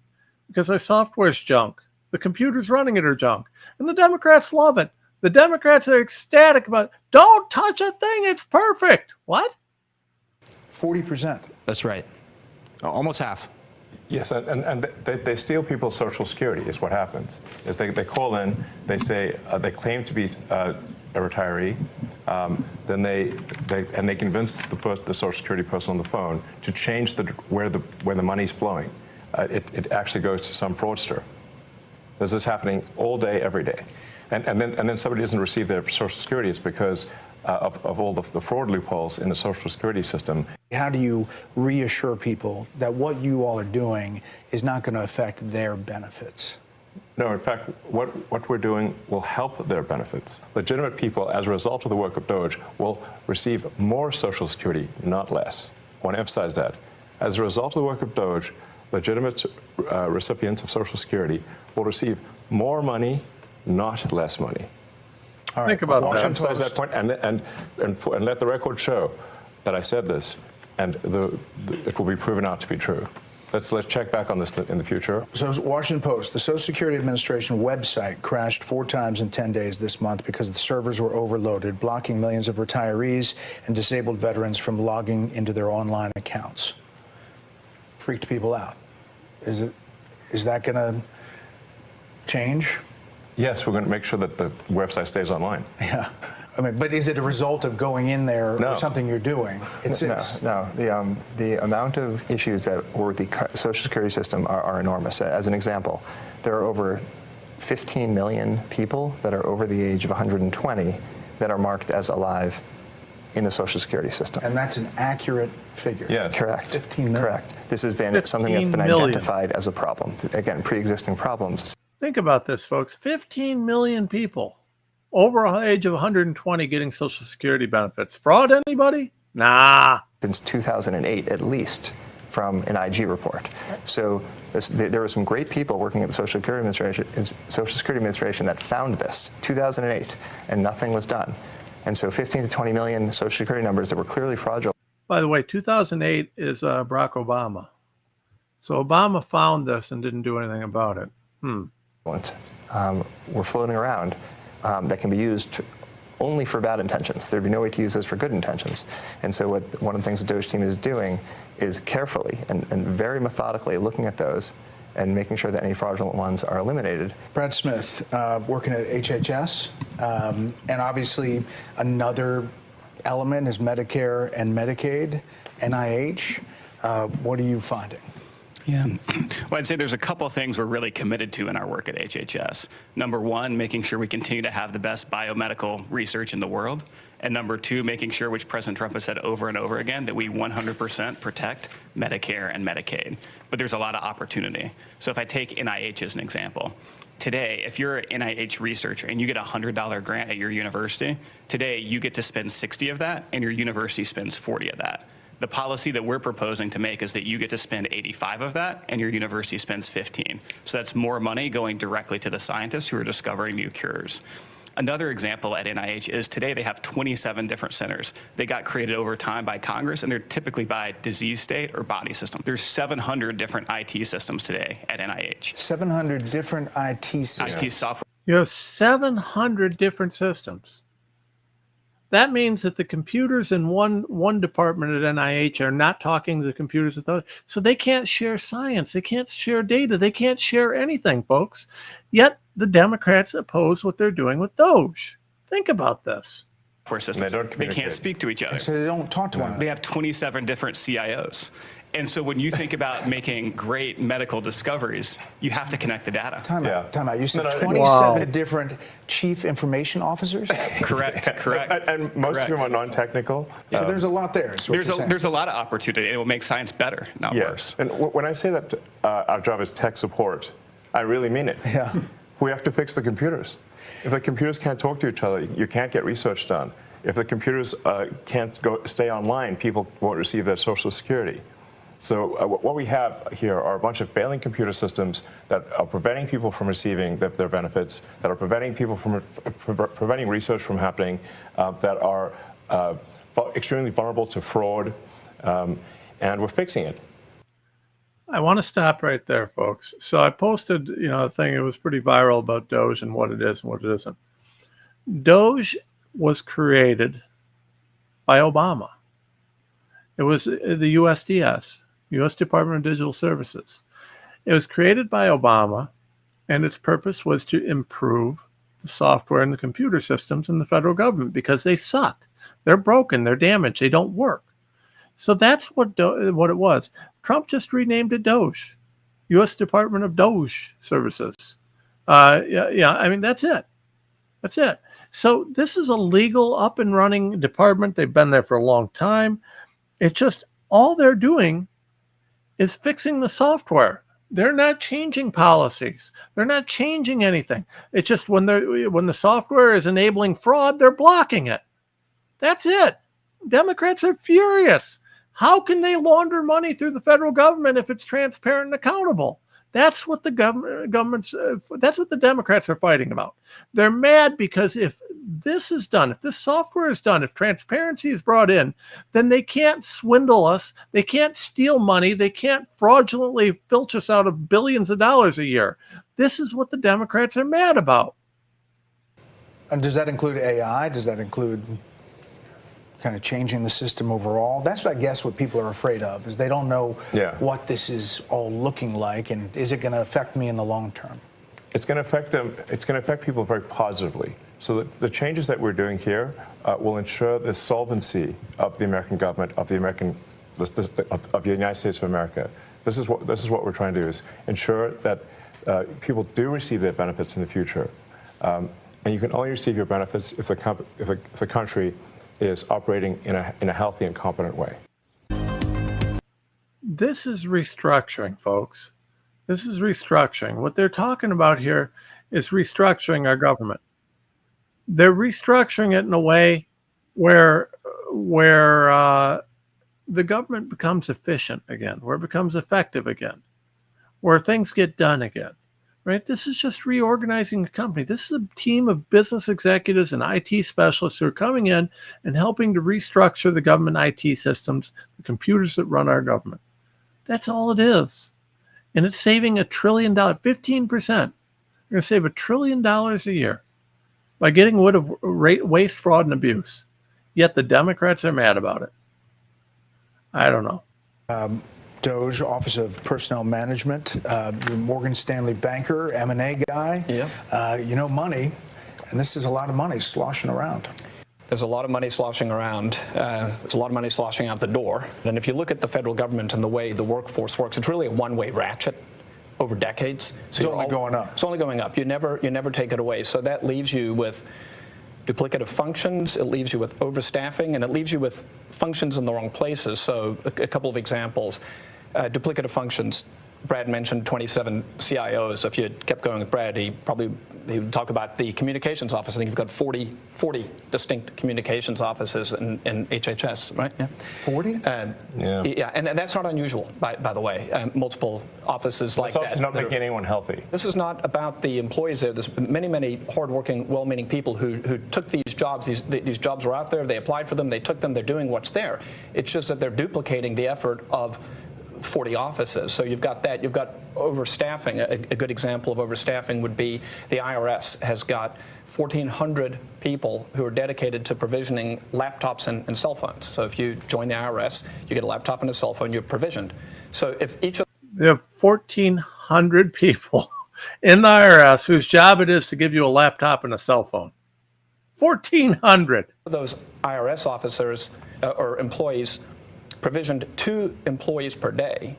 Because our software's junk. The computers running it are junk. And the Democrats love it. The Democrats are ecstatic about it. Don't touch a thing. It's perfect. What? 40%. That's right. Almost half. Yes, and they steal people's Social Security is what happens. Is they call in, they say, they claim to be a retiree, then they convince the Social Security person on the phone to change where the money's flowing. It actually goes to some fraudster. This is happening all day, every day. And then somebody doesn't receive their Social Security. It's because of all the fraud loopholes in the Social Security system. How do you reassure people that what you all are doing is not going to affect their benefits? No, in fact, what we're doing will help their benefits. Legitimate people, as a result of the work of Doge, will receive more Social Security, not less. I want to emphasize that. As a result of the work of Doge, legitimate recipients of Social Security will receive more money, not less money. All right. Think about I that. emphasize that point and let the record show that I said this, and it will be proven out to be true. Let's check back on this in the future. So, Washington Post, the Social Security Administration website crashed 4 times in 10 days this month because the servers were overloaded, blocking millions of retirees and disabled veterans from logging into their online accounts. Freaked people out. Is that going to change? Yes, we're going to make sure that the website stays online. Yeah. I mean, but is it a result of going in there No. or something you're doing? No. The amount of issues that were with the Social Security system are enormous. As an example, there are over 15 million people that are over the age of 120 that are marked as alive in the Social Security system. And that's an accurate figure. Yes. Correct. 15 million. Correct. This has been something that's been 15 million. identified as a problem. Again, pre-existing problems. Think about this, folks. 15 million people over the age of 120 getting Social Security benefits. Fraud, anybody? Nah. Since 2008, at least, from an IG report. So there were some great people working at the Social Security Administration that found this, 2008, and nothing was done. And so 15 to 20 million Social Security numbers that were clearly fraudulent. By the way, 2008 is Barack Obama. So Obama found this and didn't do anything about it. Were floating around that can be used only for bad intentions. There'd be no way to use those for good intentions. And so one of the things the Doge team is doing is carefully and very methodically looking at those and making sure that any fraudulent ones are eliminated. Brad Smith, working at HHS, and obviously another element is Medicare and Medicaid, NIH. What are you finding? Yeah. Well, I'd say there's a couple of things we're really committed to in our work at HHS. Number one, making sure we continue to have the best biomedical research in the world. And number two, making sure, which President Trump has said over and over again, that we 100% protect Medicare and Medicaid. But there's a lot of opportunity. So if I take NIH as an example, today, if you're an NIH researcher and you get a $100 grant at your university, today you get to spend 60 of that and your university spends 40 of that. The policy that we're proposing to make is that you get to spend 85 of that and your university spends 15. So that's more money going directly to the scientists who are discovering new cures. Another example at NIH is today they have 27 different centers. They got created over time by Congress, and they're typically by disease state or body system. There's 700 different IT systems today at NIH. 700 different IT systems. IT software. You have 700 different systems. That means that the computers in one department at NIH are not talking to the computers at those. So they can't share science. They can't share data. They can't share anything, folks. Yet the Democrats oppose what they're doing with Doge. Think about this. Systems. They can't speak to each other. So they don't talk to one another. They have 27 different CIOs. And so when you think about making great medical discoveries, you have to connect the data. Time out. You said 27 different chief information officers? Correct. And most of them are non-technical. So there's a lot there. There's a lot of opportunity. It will make science better, not worse. And when I say that our job is tech support, I really mean it. Yeah. We have to fix the computers. If the computers can't talk to each other, you can't get research done. If the computers can't stay online, people won't receive their Social Security. So what we have here are a bunch of failing computer systems that are preventing people from receiving their benefits, that are preventing people from preventing research from happening, that are extremely vulnerable to fraud, and we're fixing it. I want to stop right there, folks. So I posted, a thing. It was pretty viral about Doge and what it is and what it isn't. Doge was created by Obama. It was the USDS, U.S. Department of Digital Services. It was created by Obama, and its purpose was to improve the software and the computer systems in the federal government because they suck. They're broken. They're damaged. They don't work. So that's what it was. Trump just renamed it Doge, U.S. Department of Doge Services. That's it. That's it. So this is a legal, up and running department. They've been there for a long time. It's just all they're doing is fixing the software. They're not changing policies. They're not changing anything. It's just when the software is enabling fraud, they're blocking it. That's it. Democrats are furious. How can they launder money through the federal government if it's transparent and accountable? That's what the that's what the Democrats are fighting about. They're mad because if this is done, if this software is done, if transparency is brought in, then they can't swindle us. They can't steal money. They can't fraudulently filch us out of billions of dollars a year. This is what the Democrats are mad about. And does that include AI? Does that include kind of changing the system overall? That's, I guess, what people are afraid of, is they don't know what this is all looking like, and is it going to affect me in the long term? It's going to affect them. It's going to affect people very positively. So the changes that we're doing here will ensure the solvency of the American government, of the United States of America. This is what we're trying to do, is ensure that people do receive their benefits in the future, and you can only receive your benefits if the country is operating in a healthy and competent way. This is restructuring, folks. This is restructuring. What they're talking about here is restructuring our government. They're restructuring it in a way where the government becomes efficient again, where it becomes effective again, where things get done again. Right? This is just reorganizing the company. This is a team of business executives and IT specialists who are coming in and helping to restructure the government IT systems, the computers that run our government. That's all it is. And it's saving $1 trillion, 15%. You're going to save $1 trillion a year by getting rid of waste, fraud, and abuse. Yet the Democrats are mad about it. I don't know. Doge, Office of Personnel Management, you're a Morgan Stanley banker, M&A guy. Yeah. You know money, and this is a lot of money sloshing around. There's a lot of money sloshing around. There's a lot of money sloshing out the door. And if you look at the federal government and the way the workforce works, it's really a one-way ratchet over decades. So it's only going up. It's only going up. You never take it away. So that leaves you with duplicative functions, it leaves you with overstaffing, and it leaves you with functions in the wrong places. So a couple of examples. Duplicative functions. Brad mentioned 27 CIOs. If you had kept going with Brad, he would talk about the communications office. I think you've got 40 distinct communications offices in HHS, right? Yeah. 40? Yeah, and that's not unusual, by the way. Multiple offices like that. It's also not making anyone healthy. This is not about the employees there. There's many hardworking, well-meaning people who took these jobs. These jobs were out there. They applied for them. They took them. They're doing what's there. It's just that they're duplicating the effort of 40 offices. So you've got that. You've got overstaffing. A good example of overstaffing would be the IRS has got 1,400 people who are dedicated to provisioning laptops and cell phones. So if you join the IRS, you get a laptop and a cell phone, you're provisioned. So if each of they have 1,400 people in the IRS whose job it is to give you a laptop and a cell phone. 1,400. those IRS officers or employees provisioned 2 employees per day,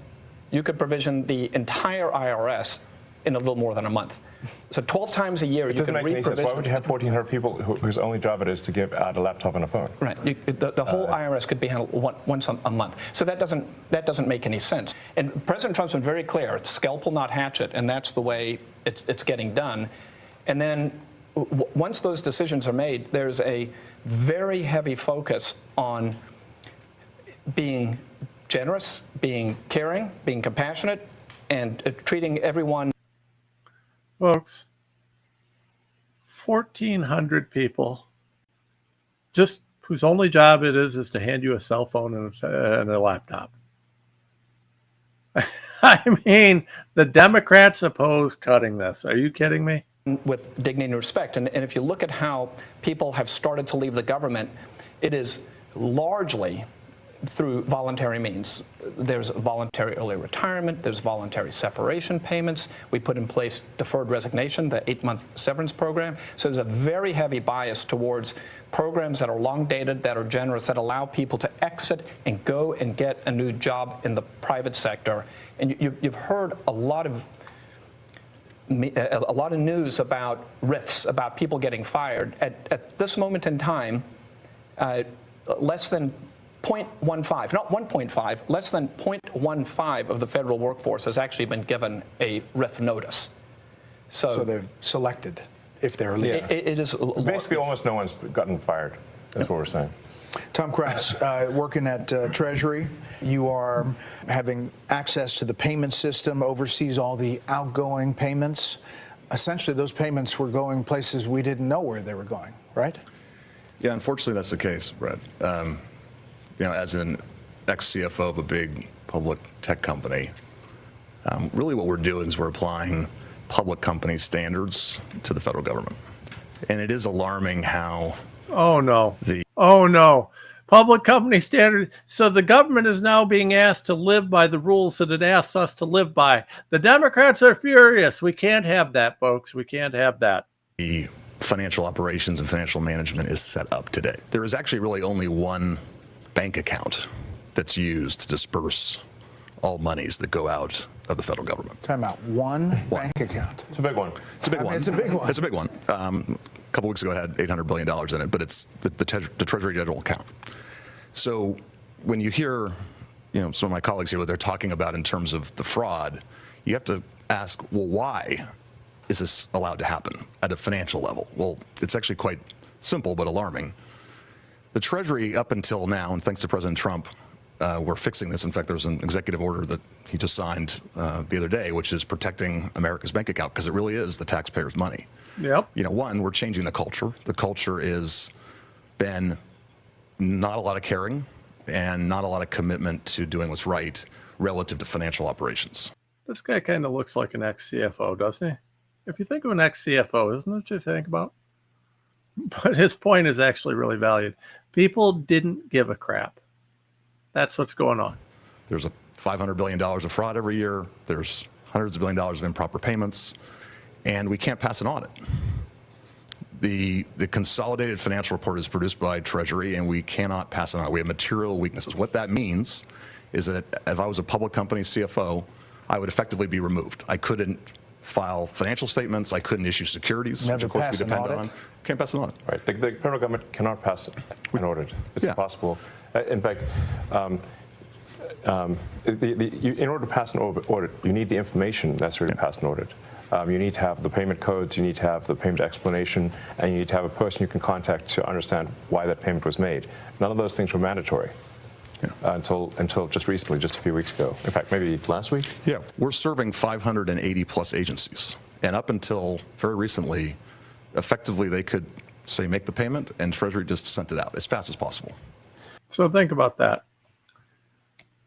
you could provision the entire IRS in a little more than a month. So 12 times a year, you can re-provision. Why would you have 1,400 people whose only job it is to give out a laptop and a phone? Right. The whole IRS could be handled once a month. So that doesn't make any sense. And President Trump's been very clear: it's scalpel, not hatchet, and that's the way it's getting done. And then once those decisions are made, there's a very heavy focus on being generous, being caring, being compassionate, and treating everyone. Folks, 1,400 people, just whose only job it is to hand you a cell phone and a laptop. I mean, the Democrats oppose cutting this. Are you kidding me? With dignity and respect. And if you look at how people have started to leave the government, it is largely through voluntary means. There's voluntary early retirement, there's voluntary separation payments. We put in place deferred resignation, the 8-month severance program. So there's a very heavy bias towards programs that are long dated, that are generous, that allow people to exit and go and get a new job in the private sector. And you've heard a lot of news about rifts, about people getting fired. At this moment in time, less than 0.15, not 1.5, less than 0.15 of the federal workforce has actually been given a RIF notice. So they're selected if they're leaving. It is basically almost no one's gotten fired. That's what we're saying. Tom Krause, working at Treasury, you are having access to the payment system, oversees all the outgoing payments. Essentially, those payments were going places we didn't know where they were going, right? Yeah, unfortunately, that's the case, Brett. You know, as an ex-CFO of a big public tech company, really what we're doing is we're applying public company standards to the federal government. And it is alarming how Oh no. Public company standard. So the government is now being asked to live by the rules that it asks us to live by. The Democrats are furious. We can't have that, folks. We can't have that. the financial operations and financial management is set up today. There is actually really only one bank account that's used to disperse all monies that go out of the federal government. Time out. One bank account. It's a big one. It's a big one. It's a big one. It's a big one. A couple weeks ago, it had $800 billion in it, but it's the Treasury General account. So when you hear, some of my colleagues here, what they're talking about in terms of the fraud, you have to ask, well, why is this allowed to happen at a financial level? Well, it's actually quite simple but alarming. The Treasury, up until now, and thanks to President Trump, we're fixing this. In fact, there was an executive order that he just signed the other day, which is protecting America's bank account, because it really is the taxpayers' money. Yep. One, we're changing the culture. The culture is been not a lot of caring and not a lot of commitment to doing what's right relative to financial operations. This guy kind of looks like an ex-CFO, doesn't he? If you think of an ex-CFO, isn't that what you think about? But his point is actually really valued. People didn't give a crap. That's what's going on. There's a $500 billion of fraud every year. There's hundreds of billions of dollars of improper payments, and we can't pass an audit. The consolidated financial report is produced by Treasury, and we cannot pass it on. We have material weaknesses. What that means is that if I was a public company CFO, I would effectively be removed. I couldn't file financial statements. I couldn't issue securities, which of course we depend on. Can't pass an audit. Right. The federal government cannot pass an audit. It's impossible. In fact, in order to pass an audit, you need the information necessary to pass an audit. You need to have the payment codes, you need to have the payment explanation, and you need to have a person you can contact to understand why that payment was made. None of those things were mandatory until just recently, just a few weeks ago. In fact, maybe last week? Yeah, we're serving 580 plus agencies. And up until very recently, effectively they could say make the payment, and Treasury just sent it out as fast as possible. So think about that.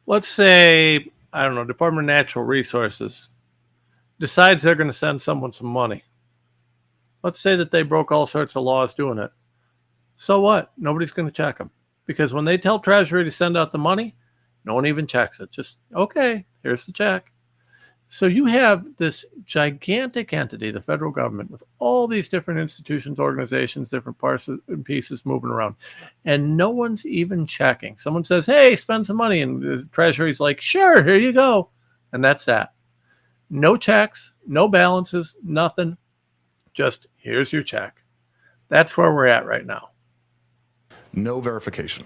Let's say, I don't know, Department of Natural Resources decides they're going to send someone some money. Let's say that they broke all sorts of laws doing it. So what? Nobody's going to check them. Because when they tell Treasury to send out the money, no one even checks it. Just, okay, here's the check. So you have this gigantic entity, the federal government, with all these different institutions, organizations, different parts and pieces moving around. And no one's even checking. Someone says, hey, spend some money. And the Treasury's like, sure, here you go. And that's that. No checks, no balances, nothing. Just here's your check. That's where we're at right now. No verification.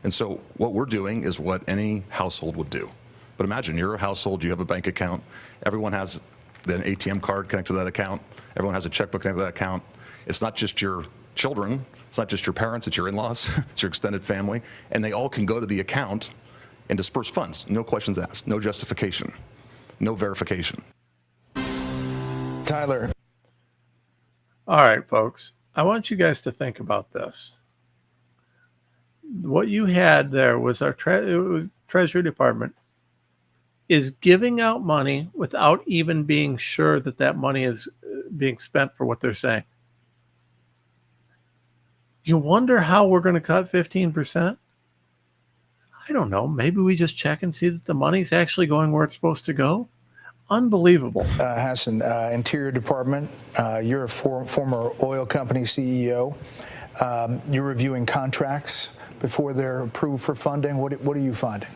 And so what we're doing is what any household would do. But imagine you're a household, you have a bank account, everyone has an ATM card connected to that account, everyone has a checkbook connected to that account. It's not just your children, it's not just your parents, it's your in-laws, it's your extended family, and they all can go to the account and disperse funds. No questions asked, no justification, no verification. Tyler. All right, folks, I want you guys to think about this. What you had there was our Treasury Department is giving out money without even being sure that that money is being spent for what they're saying. You wonder how we're going to cut 15%? I don't know. Maybe we just check and see that the money's actually going where it's supposed to go. Unbelievable. Hassan, Interior Department, you're a former oil company CEO. You're reviewing contracts before they're approved for funding. What are you finding?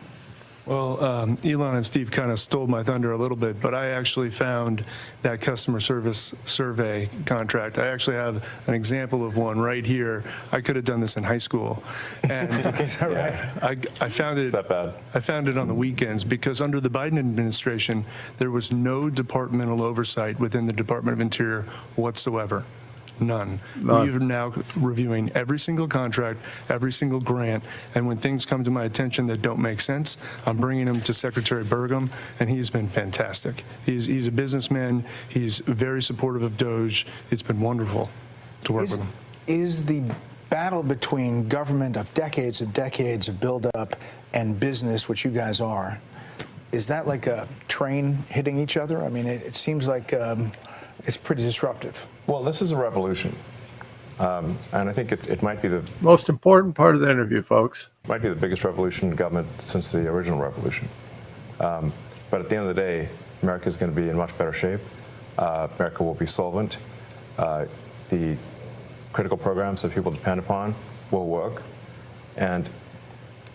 Well, Elon and Steve kind of stole my thunder a little bit, but I actually found that customer service survey contract. I actually have an example of one right here. I could have done this in high school. And Is that right? I found it. Is that bad? I found it on the weekends because under the Biden administration, there was no departmental oversight within the Department of Interior whatsoever. None. We are now reviewing every single contract, every single grant, and when things come to my attention that don't make sense, I'm bringing them to Secretary Burgum, and he's been fantastic. He's a businessman. He's very supportive of Doge. It's been wonderful to work with him. Is the battle between government of decades of buildup and business, which you guys are, is that like a train hitting each other? I mean, it seems like it's pretty disruptive. Well, this is a revolution. And I think it might be the Most important part of the interview, folks. might be the biggest revolution in government since the original revolution. But at the end of the day, America is going to be in much better shape. America will be solvent. The critical programs that people depend upon will work. And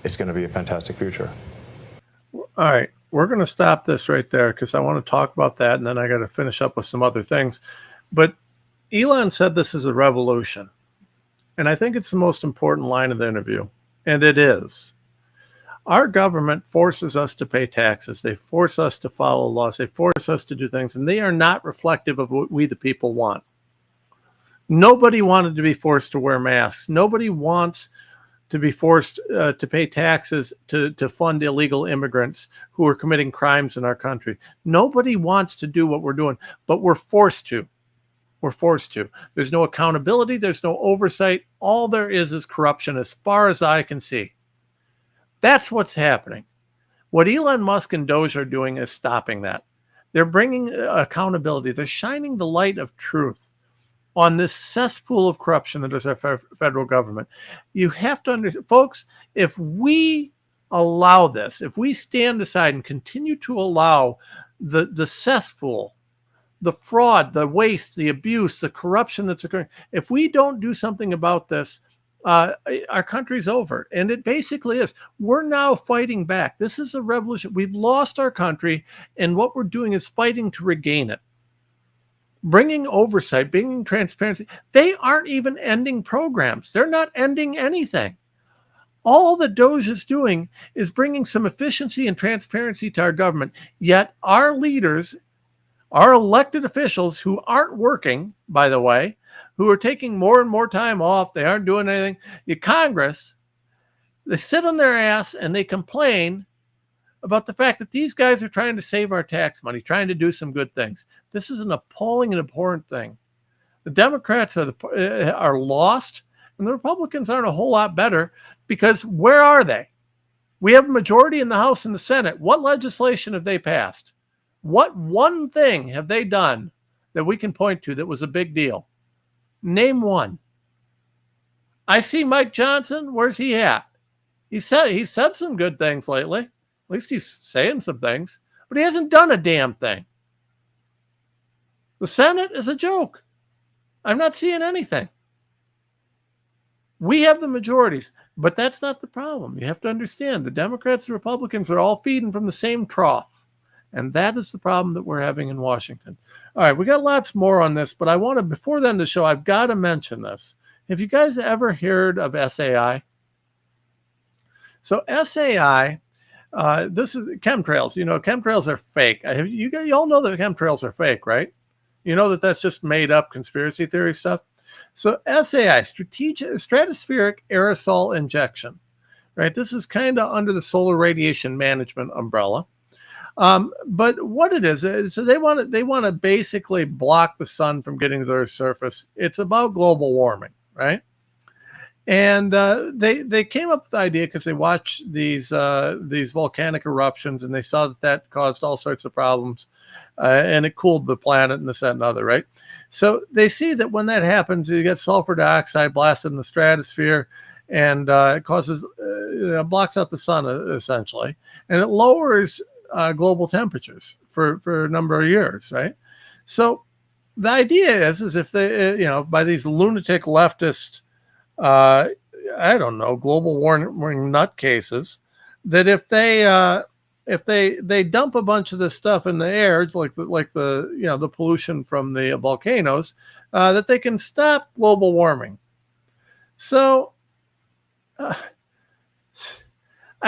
it's going to be a fantastic future. All right. We're going to stop this right there because I want to talk about that, and then I got to finish up with some other things. But Elon said this is a revolution, and I think it's the most important line of the interview, and it is. Our government forces us to pay taxes. They force us to follow laws. They force us to do things, and they are not reflective of what we, the people, want. Nobody wanted to be forced to wear masks. Nobody wants to be forced to pay taxes to fund illegal immigrants who are committing crimes in our country. Nobody wants to do what we're doing, but we're forced to. We're forced to. There's no accountability. There's no oversight. All there is corruption as far as I can see. That's what's happening. What Elon Musk and Doge are doing is stopping that. They're bringing accountability. They're shining the light of truth on this cesspool of corruption that is our federal government. You have to understand, folks, if we allow this, if we stand aside and continue to allow the cesspool, the fraud, the waste, the abuse, the corruption that's occurring, if we don't do something about this, our country's over. And it basically is. We're now fighting back. This is a revolution. We've lost our country, and what we're doing is fighting to regain it. Bringing oversight, bringing transparency. They aren't even ending programs. They're not ending anything. All the Doge is doing is bringing some efficiency and transparency to our government. Yet our leaders, our elected officials who aren't working, by the way, who are taking more and more time off, they aren't doing anything. The Congress, they sit on their ass and they complain about the fact that these guys are trying to save our tax money, trying to do some good things. This is an appalling and abhorrent thing. The Democrats are lost, and the Republicans aren't a whole lot better because where are they? We have a majority in the House and the Senate. What legislation have they passed? What one thing have they done that we can point to that was a big deal? Name one. I see Mike Johnson. Where's he at? He said some good things lately. At least he's saying some things, but he hasn't done a damn thing. The Senate is a joke. I'm not seeing anything. We have the majorities, but that's not the problem. You have to understand the Democrats and Republicans are all feeding from the same trough, and that is the problem that we're having in Washington. All right, we got lots more on this, but I want to, before the end of the show, I've got to mention this. Have you guys ever heard of SAI? So SAI, this is chemtrails. You know, chemtrails are fake. You all know that chemtrails are fake, right? You know that that's just made up conspiracy theory stuff. So SAI, stratospheric aerosol injection, right? This is kind of under the solar radiation management umbrella. But what it is so they want to basically block the sun from getting to the Earth's surface. It's about global warming, right? And they came up with the idea because they watched these volcanic eruptions, and they saw that caused all sorts of problems, and it cooled the planet and this, that, and other, right? So they see that when that happens, you get sulfur dioxide blasted in the stratosphere, and it causes blocks out the sun essentially, and it lowers global temperatures for a number of years, right? So the idea is if they, by these lunatic leftist, I don't know, global warming nutcases, that if they if they dump a bunch of this stuff in the air, like the the pollution from the volcanoes, that they can stop global warming. So, I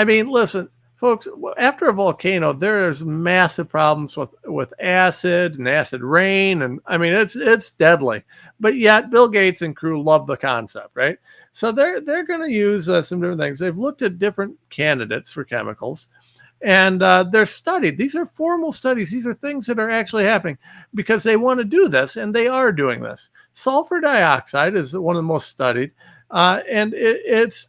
mean, listen, folks, after a volcano, there's massive problems with acid and acid rain. And I mean, it's deadly, but yet Bill Gates and crew love the concept, right? So they're going to use some different things. They've looked at different candidates for chemicals, and they're studied. These are formal studies. These are things that are actually happening because they want to do this, and they are doing this. Sulfur dioxide is one of the most studied, and it's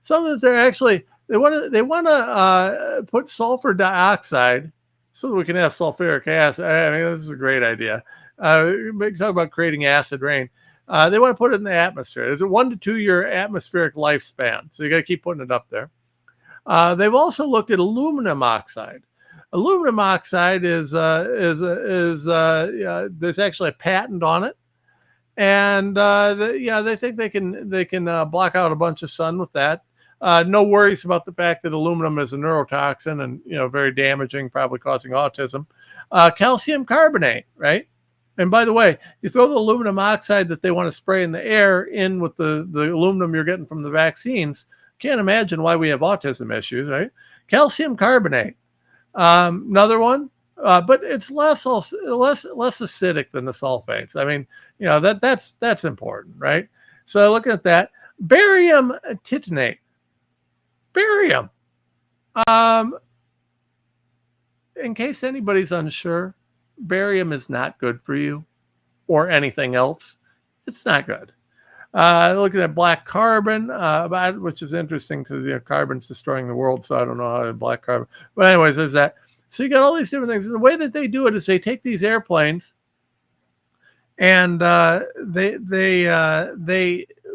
something that they're actually they want to put sulfur dioxide so that we can have sulfuric acid. I mean, this is a great idea. Talk about creating acid rain. They want to put it in the atmosphere. There's a 1 to 2 year atmospheric lifespan, so you got to keep putting it up there. They've also looked at aluminum oxide. Aluminum oxide is there's actually a patent on it, and they think they can block out a bunch of sun with that. No worries about the fact that aluminum is a neurotoxin and very damaging, probably causing autism. Calcium carbonate, right? And by the way, you throw the aluminum oxide that they want to spray in the air in with the aluminum you're getting from the vaccines. Can't imagine why we have autism issues, right? Calcium carbonate, another one, but it's less acidic than the sulfates. I mean, that's important, right? So looking at that, barium titanate. Barium. In case anybody's unsure, barium is not good for you or anything else. It's not good. Looking at black carbon, which is interesting because carbon's destroying the world, so I don't know how to black carbon. But anyways, there's that. So you got all these different things. And the way that they do it is they take these airplanes and they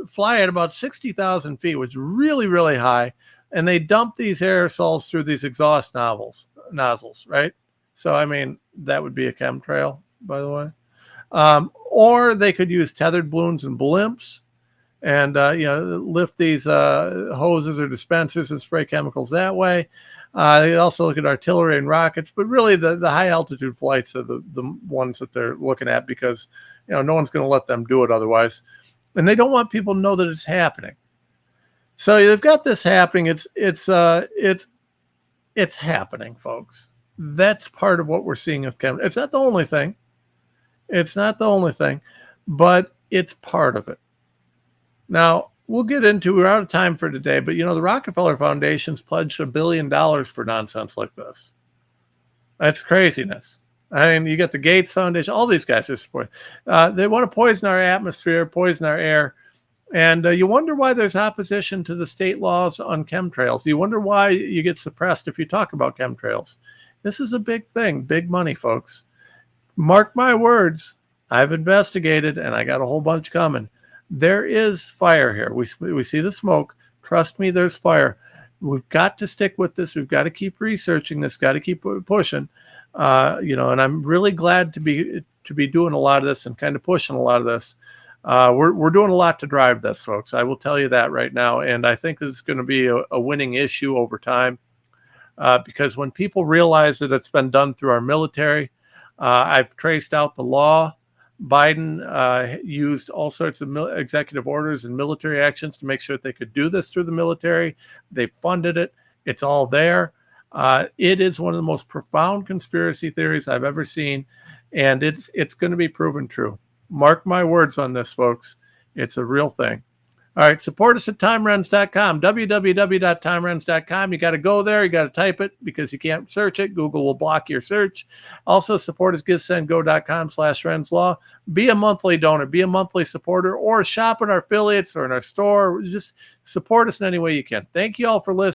fly at about 60,000 feet, which is really, really high. And they dump these aerosols through these exhaust nozzles, right? So, I mean, that would be a chemtrail, by the way. Or they could use tethered balloons and blimps and, lift these hoses or dispensers and spray chemicals that way. They also look at artillery and rockets, but really the high altitude flights are the ones that they're looking at because, no one's going to let them do it otherwise. And they don't want people to know that it's happening. So they've got this happening. It's happening, folks. That's part of what we're seeing with chemtrails. It's not the only thing. It's not the only thing, but it's part of it. Now, we're out of time for today, but the Rockefeller Foundation's pledged $1 billion for nonsense like this. That's craziness. I mean, you got the Gates Foundation, all these guys are supporting. They want to poison our atmosphere, poison our air. And you wonder why there's opposition to the state laws on chemtrails. You wonder why you get suppressed if you talk about chemtrails. This is a big thing, big money, folks. Mark my words. I've investigated, and I got a whole bunch coming. There is fire here. We see the smoke. Trust me, there's fire. We've got to stick with this. We've got to keep researching this. Got to keep pushing. And I'm really glad to be doing a lot of this and kind of pushing a lot of this. We're doing a lot to drive this, folks. I will tell you that right now. And I think that it's going to be a winning issue over time because when people realize that it's been done through our military, I've traced out the law. Biden used all sorts of executive orders and military actions to make sure that they could do this through the military. They funded it. It's all there. It is one of the most profound conspiracy theories I've ever seen, and it's going to be proven true. Mark my words on this, folks. It's a real thing. All right, support us at timeruns.com, www.timeruns.com. You got to go there. You got to type it because you can't search it. Google will block your search. Also, support us, givesendgo.com/renslaw. Be a monthly donor. Be a monthly supporter or shop in our affiliates or in our store. Just support us in any way you can. Thank you all for listening.